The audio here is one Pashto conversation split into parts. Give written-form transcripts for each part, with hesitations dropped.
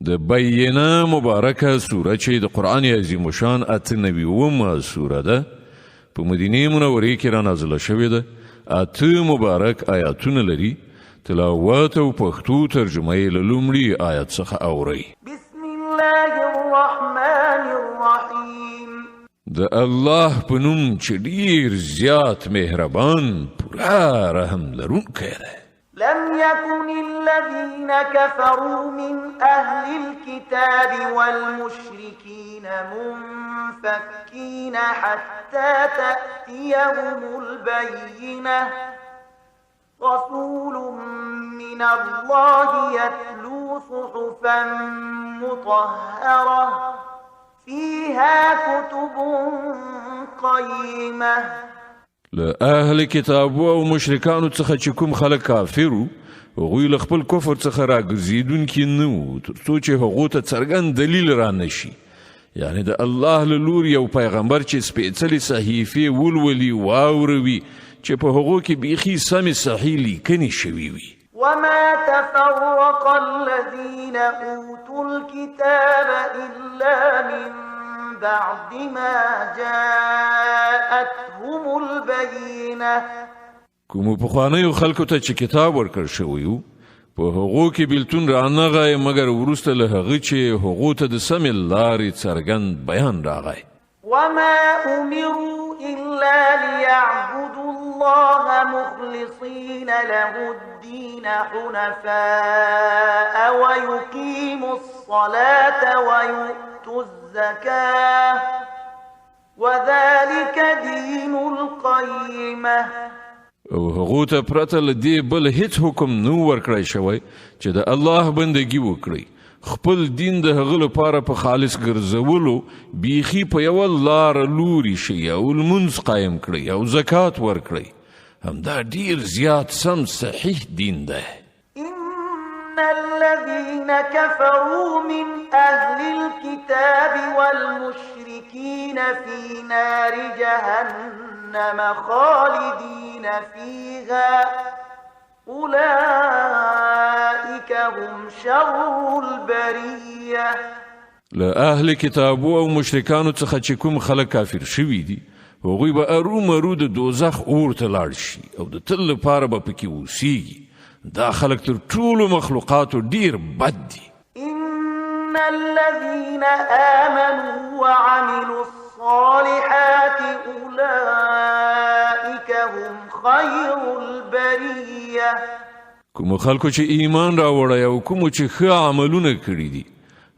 د بینه مبارکه سوره چې د قرآن عظیم الشان 98 سوره ده په مدینه منورې کې را نازله شوې ده. 8 مبارک آیاتونه لري. تلاوت او پښتو ترجمه یې له لومړي آیت څخه اورئ. بسم الله الرحمن الرحیم. د الله په نوم چې ډیر زیات مهربان پورا رحم لرونکی دی. لم يكن الذين كفروا من أهل الكتاب والمشركين منفكين حتى تأتيهم البينة رسول من الله يتلو صحفا مطهرة فيها كتب قيمة. له اهل کتابو او مشرکانو څخه چې کوم خلک کافرو هغوی له خپل کفر څخه راګرځېدونکي نه وو تر څو چې هغو ته څرګند دلیل را نشي، یعنی د الله له لوري یو پیغمبر چې سپېڅلې صحیفې ولولي واوروي چې په هغو کې بیخي سمې صحیح لیکنې شوي وي. وما تفرق الذين أوتوا الكتاب إلا من بعد ما جاءتهم البينة. کوم پخوانیو خلکو ته چې کتاب ورکړ شوی و په هغو کې بیلتون رانغی مګر وروسته له هغه چې هغو ته د سمې لارې څرګند بیان راغی. وما أمروا إلا ليعبدوا الله مخلصين له الدين حنفاء ويقيموا الصلاة ويؤتوا الزكاة وذلك دين القيمة. او هغو ته پرته له دې بل هیڅ حکم نو ورکړی شوی چې د الله بندګي وکړي، خپل دین د هغه لپاره په خالص ګرځولو بیخي په یوه لاره لوري شي او لمونځ قایم کړي او زکات ورکړي. همدا ډیر زیات سم صحیح دین دی. إن الذين كفروا من أهل الكتاب والمشركين في نار جهنم خالدين فيها أولئك هم شر البرية. له اهل کتابو او مشرکانو څخه چې کوم خلک کافر شوي دي هغوی به ارومرو د دوزخ اور ته لاړ شي او د تل لپاره به پکې اوسیږي. دا خلک تر ټولو مخلوقاتو ډیر بد دي. إن الذين آمنوا وعملوا الصالحات أولئك هم خير البرية. کوم خلکو چې ایمان راوړی او کوم چې ښه عملونه کړي دي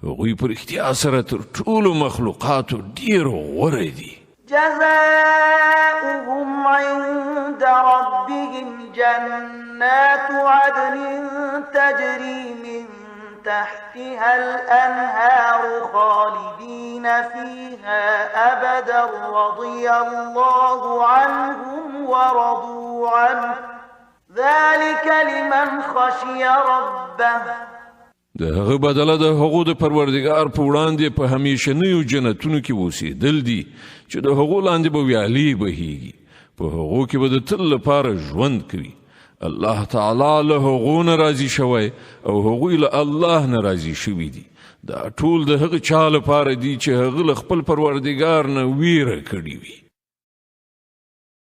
هغوی په رښتیا سره تر ټولو مخلوقاتو ډیر غوره دي. جزاؤهم عند ربهم جنات عدن تجري من تحتها الأنهار خالدين فيها أبدا رضي الله عنهم ورضوا عنه ذلك لمن خشي ربه. د هغه بدله د هغو د پروردګار په وړاندې په همیشنیو جنتونو کې اوسېدل دي چې د هغو لاندې به ویالې بهیږي، په هغو کې به د تل لپاره ژوند کوي. الله تعالی له هغو نه راضي شوی او هغوی له الله نه راضي شوي دي. دا ټول د هغه چا لپاره دي چې هغه له خپل پروردګار نه ویره کړې وي.